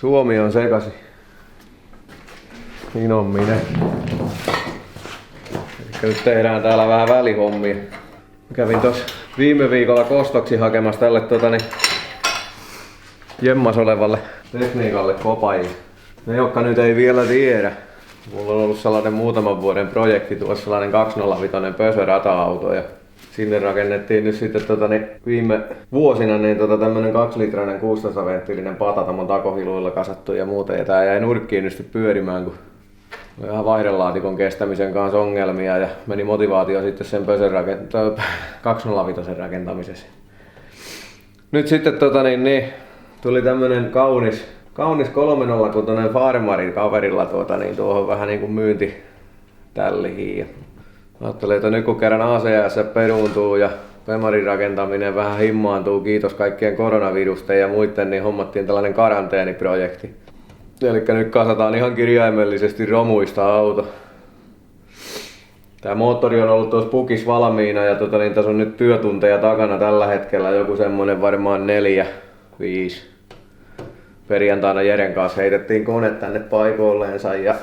Suomi on sekaisin. Niin on minä. Elikkä nyt tehdään täällä vähän välihommia. Kävin tossa viime viikolla kostoksi hakemassa tälle jemmas olevalle tekniikalle kopajia. Ne jotka nyt ei vielä tiedä. Mulla on ollut sellainen muutaman vuoden projekti tuossa sellainen 205 pösörata-auto ja sinne rakennettiin nyt sitten viime vuosina niin tämmönen 2-litrainen 16-venttiilinen pata tomon takohiluilla kasattu ja muuta. Ja tää jäi nurkkiin nyt sitten pyörimään, kun oli ihan vaihdelaatikon kestämisen kanssa ongelmia ja meni motivaatio sitten sen 205 rakentamisessa. Nyt sitten tuli tämmönen kaunis 306 Farmarin kaverilla tuohon vähän niinku myyntitälliin. Ajattelin, että nyt kun kerran ACS peruuntuu ja Femarin rakentaminen vähän himmaantuu, kiitos kaikkien koronavirusten ja muiden, niin hommattiin tällainen karanteeniprojekti. Elikkä nyt kasataan ihan kirjaimellisesti romuista auto. Tää moottori on ollut tuossa pukis valmiina ja tässä on nyt työtunteja takana tällä hetkellä joku semmonen varmaan 4-5. Perjantaina Jeren kanssa heitettiin kone tänne paikoilleensa ja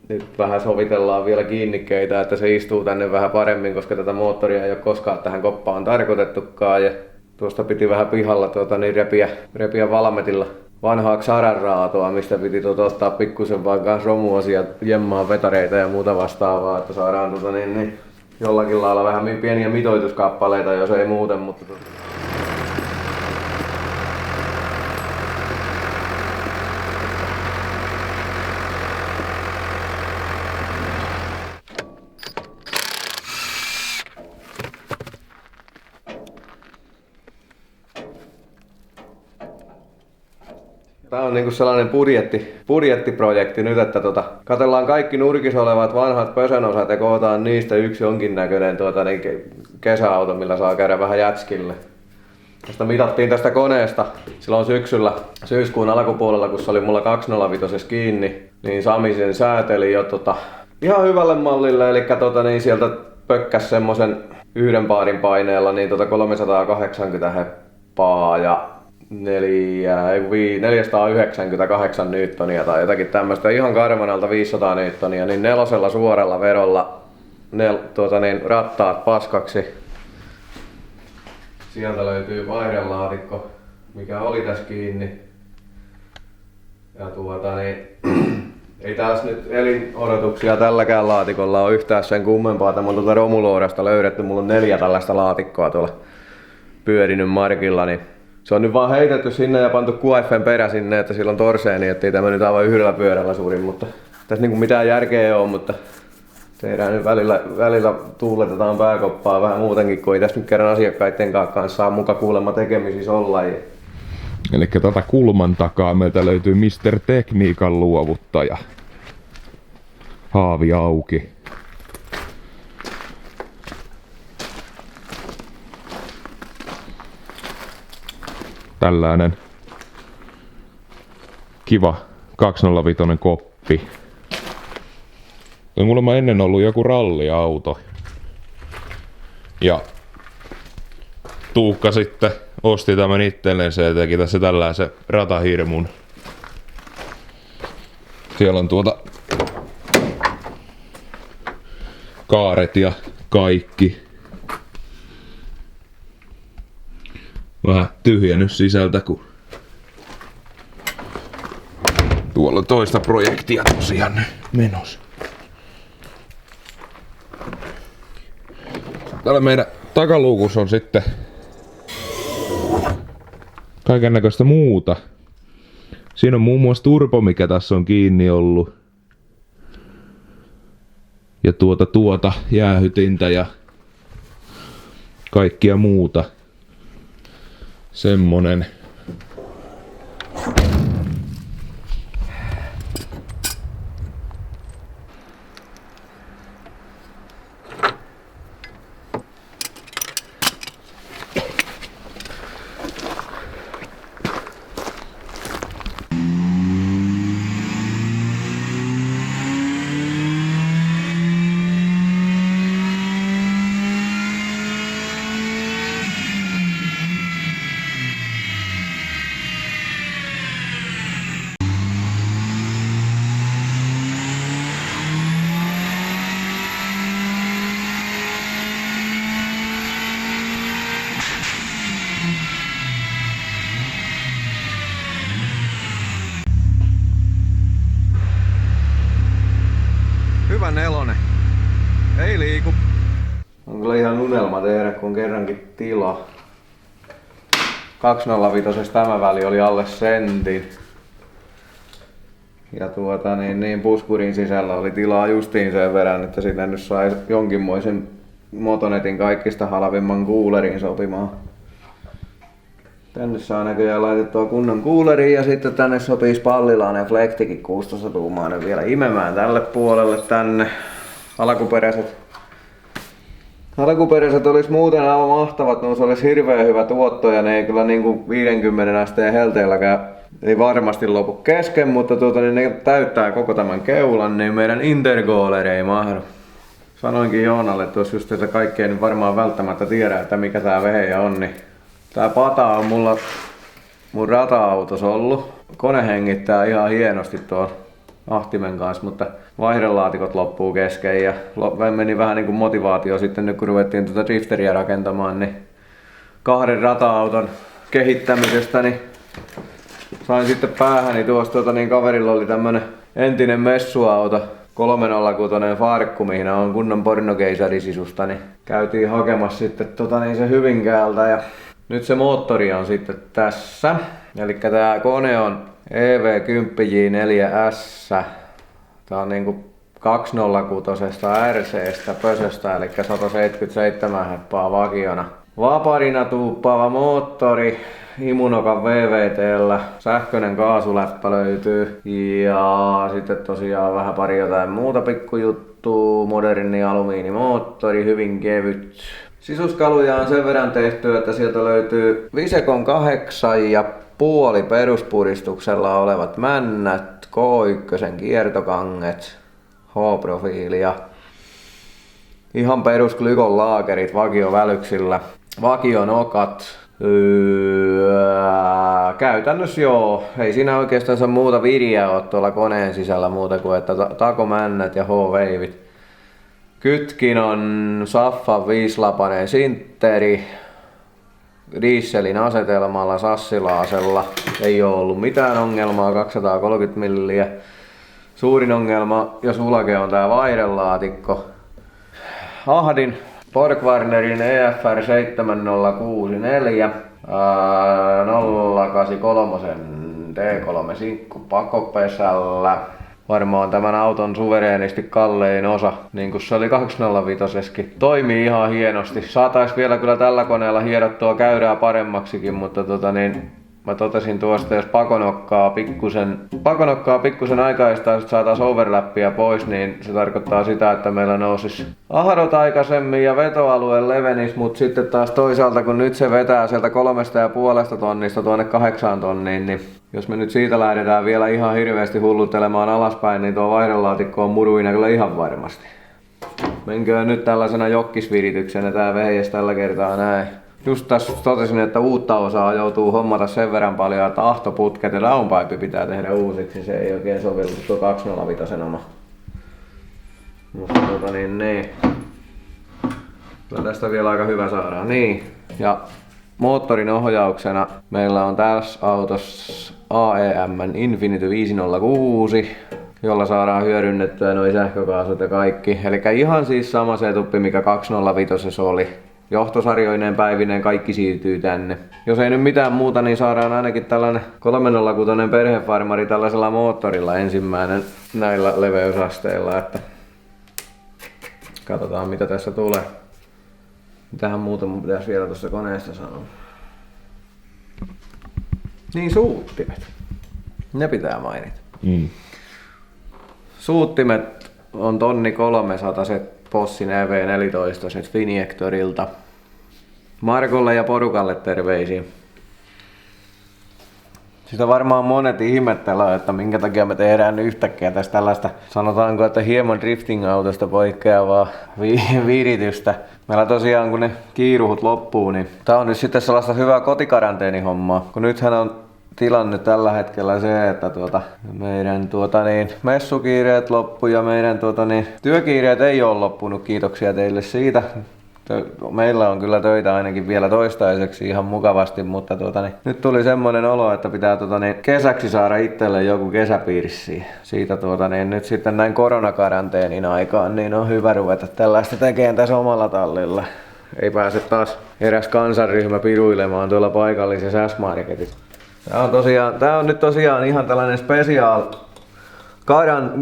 nyt vähän sovitellaan vielä kiinnikkeitä, että se istuu tänne vähän paremmin, koska tätä moottoria ei ole koskaan tähän koppaan tarkoitettukaan. Ja tuosta piti vähän pihalla repiä valmetilla vanhaa Xaran-raatoa, mistä piti ottaa pikkusen vaan kanssa romuasia, jemmaa vetareita ja muuta vastaavaa, että saadaan jollakin lailla vähän pieniä mitoituskappaleita, jos ei muuten, mutta tää on niinku sellainen budjettiprojekti nyt, että katsellaan kaikki nurkissa olevat vanhat pösönosat ja kootaan niistä yksi jonkinnäköinen kesäauto, millä saa käydä vähän jätskille. Tästä mitattiin tästä koneesta silloin syyskuun alkupuolella, kun se oli mulla 205 kiinni, niin Sami sen sääteli jo ihan hyvälle mallille, eli sieltä pökkäs semmosen yhden paarin paineella niin 380 heppaa ja 498 newtonia tai jotakin tämmöistä, ihan karvanalta 500 newtonia, niin 4 suoralla verolla rattaat paskaksi. Sieltä löytyy vaihdelaatikko, mikä oli tässä kiinni. Ja ei taas nyt elinodotuksia tälläkään laatikolla ole yhtään sen kummempaa, että mun romuloodasta löydetty. Mulla on 4 tällaista laatikkoa tuolla pyörinyt markilla, niin se on nyt vaan heitetty sinne ja pantu QF:n perä sinne, että sillä on torseeni, ettei tämä nyt aivan yhdellä pyörällä suurin, mutta tässä niinku mitään järkeä ole, mutta tehdään nyt välillä tuuletetaan pääkoppaa vähän muutenkin, kun ei tässä nyt kerran asiakkaiden kanssa saa muka kuulemma tekemisissä olla. Eli tätä kulman takaa meiltä löytyy Mr. Tekniikan luovuttaja. Haavi auki. Tällainen kiva 205 koppi. On kuulemma ennen ollut joku ralliauto. Ja Tuukka sitten osti tämän itselleen ja teki tässä tällaisen ratahirmun. Siellä on kaaret ja kaikki. Vähän tyhjennys sisältä, kun tuolla on toista projektia tosiaan menossa. Täällä meidän takaluukussa on sitten kaikennäköistä muuta. Siinä on muun muassa turpo, mikä tässä on kiinni ollut. Ja jäähytintä ja kaikkia muuta. Semmonen. hyvä nelonen. Ei liiku. On kyllä ihan unelma tehdä, kun kerrankin tila. 205 tämä väli oli alle sentin. Ja puskurin sisällä oli tilaa justiin sen verran, että sinne nyt sai jonkinmoisen Motonetin kaikista halvimman kuulerin sopimaan. Tänne saa näköjään laitettua kunnon kuuleriin ja sitten tänne sopii Spallilainen Flektikin 16-tuumainen vielä imemään tälle puolelle tänne. Alkuperäiset olisi muuten aivan mahtavat, noissa olisi hirveän hyvä tuotto ja ne ei kyllä niinku 50 asteen helteelläkään ei varmasti lopu kesken, mutta ne täyttää koko tämän keulan, niin meidän intercooler ei mahdu. Sanoinkin Joonalle tuossa just, että kaikki ei nyt varmaan välttämättä tiedä, että mikä tää vehejä on, niin tää pata on mulla mun rata-autossa ollut. Kone hengittää ihan hienosti tuon ahtimen kanssa, mutta vaihdelaatikot loppuu kesken ja meni vähän niin kuin motivaatio sitten nyt kun ruvettiin tuota drifteriä rakentamaan, niin 2 rata-auton kehittämisestä niin sain sitten päähäni tuosta kaverilla oli tämmönen entinen messuauto 306 farkku, mihin on kunnon pornokeisarisisusta, niin käytiin hakemassa sitten se Hyvinkäältä ja nyt se moottori on sitten tässä. Eli tää kone on EV10J4S. Tää on niinku 206 RC:stä pösöstä, eli 177 heppaa vakiona. Vaparina tuuppaava moottori. Immunokan VVT:llä, sähköinen kaasuläppä löytyy ja sitten tosiaan vähän pari jotain muuta pikkujuttua, moderni alumiinimoottori, hyvin kevyt. Sisuskaluja on sen verran tehty, että sieltä löytyy Visekon 8,5 peruspuristuksella olevat männät, K1 kiertokanget, H-profiili ja ihan perus Glykon laakerit vakiovälyksillä, vakionokat. Käytännössä joo, ei siinä oikeastaan muuta viriä ole tuolla koneen sisällä muuta kuin että takomännät ja H-veivit. Kytkin on Saffan 5-lapainen sintteri, dieselin asetelmalla, sassilaasella, ei ole ollut mitään ongelmaa, 230 milliä. Suurin ongelma ja sulake on tää vaihdelaatikko. Ahdin Borgwarnerin EFR 7064 083 D3 sinkku pakopesällä. Varmaan tämän auton suvereenisti kallein osa, niin kuin se oli 205-eskin. Toimii ihan hienosti. Saatais vielä kyllä tällä koneella hierottua käyrää paremmaksikin, mutta mä totesin tuosta, jos pakonokkaa pikkusen aikaistaa, että saataisiin overlappia pois, niin se tarkoittaa sitä, että meillä nousisi ahdot aikaisemmin ja vetoalue levenis, mutta sitten taas toisaalta, kun nyt se vetää sieltä 3,5 tonnista tuonne 8 tonniin, niin jos me nyt siitä lähdetään vielä ihan hirveästi hulluttelemaan alaspäin, niin tuo vaihdelaatikko on muruina kyllä ihan varmasti. Menköön nyt tällaisena jokkisvirityksenä tää vehjes tällä kertaa näin. Just tässä totesin, että uutta osaa joutuu hommata sen verran paljon, että ahtoputket ja downpipe pitää tehdä uusiksi. Se ei oikein sovellu tuo 205 oma. Mutta niin. Kyllä tästä vielä aika hyvä saadaan. Niin. Ja moottorin ohjauksena meillä on tässä autossa AEM Infinity 506, jolla saadaan hyödynnettyä nuo sähkökaasut ja kaikki. Eli ihan siis sama setuppi, mikä 205 oli. Johtosarjoineen päivineen kaikki siirtyy tänne. Jos ei nyt mitään muuta, niin saadaan ainakin tällainen 306 perhefarmari tällaisella moottorilla ensimmäinen näillä leveysasteilla. Että katsotaan mitä tässä tulee. Mitähän muuta mun pitäisi vielä tuossa koneesta sanoa. Niin suuttimet. Ne pitää mainita. Suuttimet on 1300 se Bossin EV14 se Finiectorilta. Markolle ja porukalle terveisiä. Sitä varmaan monet ihmettelevät, että minkä takia me tehdään yhtäkkiä tästä tällaista, sanotaanko, että hieman drifting-autosta poikkeavaa viritystä. Meillä tosiaan kun ne kiiruhut loppuu, niin tää on nyt sitten sellaista hyvää kotikaranteenihommaa. Kun nythän on tilanne tällä hetkellä se, että meidän messukiireet loppu ja meidän työkiireet ei ole loppunut. Kiitoksia teille siitä. Meillä on kyllä töitä ainakin vielä toistaiseksi ihan mukavasti, mutta nyt tuli semmoinen olo, että pitää kesäksi saada itselle joku kesäpiirssi. Siitä nyt sitten näin koronakaranteenin aikaan, niin on hyvä ruveta tällaista tekemään tässä omalla tallilla. Ei pääse taas eräs kansanryhmä piruilemaan tuolla paikallisessa S-Marketissa. Tää on nyt tosiaan ihan tällainen special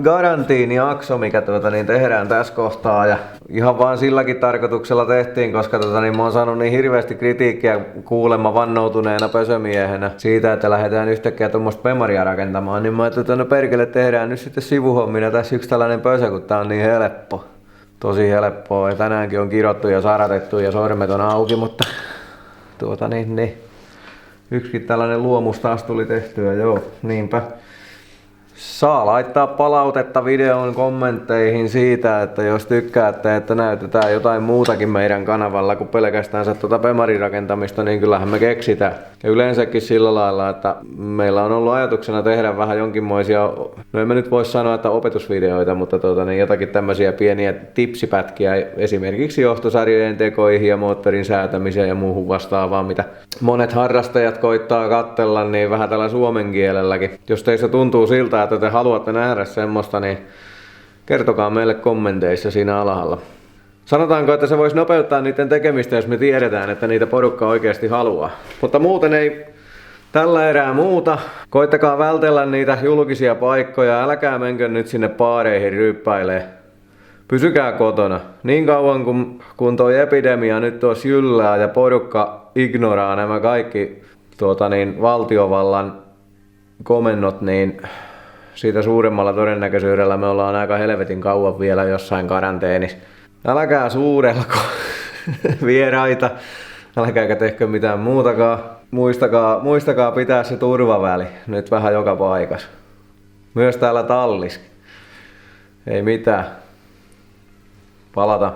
karantiinijakso, mikä tehdään tässä kohtaa, ja ihan vaan silläkin tarkoituksella tehtiin, koska mä oon saanut niin hirveästi kritiikkiä kuulemma vannoutuneena pösömiehenä siitä, että lähdetään yhtäkkiä tuommoista Bemaria rakentamaan, niin mä ajattelin, että no perkele, tehdään nyt sitten sivuhommina tässä yksi tällainen pösö, kun tää on niin helppo. Tosi helppoa, ja tänäänkin on kirottu ja saratettu ja sormet on auki, mutta yksikin tällainen luomus taas tuli tehtyä, joo, niinpä. Saa laittaa palautetta videon kommentteihin siitä, että jos tykkäätte, että näytetään jotain muutakin meidän kanavalla kuin pelkästään Bemarin rakentamista, niin kyllähän me keksitään. Ja yleensäkin sillä lailla, että meillä on ollut ajatuksena tehdä vähän jonkinmoisia, no en mä nyt voi sanoa, että opetusvideoita, mutta jotakin tämmöisiä pieniä tipsipätkiä esimerkiksi johtosarjojen tekoihin ja moottorin säätämiseen ja muuhun vastaavaan, mitä monet harrastajat koittaa katsella, niin vähän tällä suomen kielelläkin. Jos teistä tuntuu siltä, että te haluatte nähdä semmoista, niin kertokaa meille kommenteissa siinä alhaalla. Sanotaanko, että se voisi nopeuttaa niiden tekemistä, jos me tiedetään, että niitä porukka oikeasti haluaa. Mutta muuten ei tällä erää muuta. Koittakaa vältellä niitä julkisia paikkoja. Älkää menkö nyt sinne baareihin ryyppäilee. Pysykää kotona. Niin kauan kun toi epidemia nyt tuossa jyllää ja porukka ignoraa nämä kaikki valtiovallan komennot, niin siitä suuremmalla todennäköisyydellä me ollaan aika helvetin kauan vielä jossain karanteenissa. Älkää suurelko vieraita, älkääkä tehkö mitään muutakaan. Muistakaa pitää se turvaväli nyt vähän joka paikassa. Myös täällä tallissa. Ei mitään. Palata.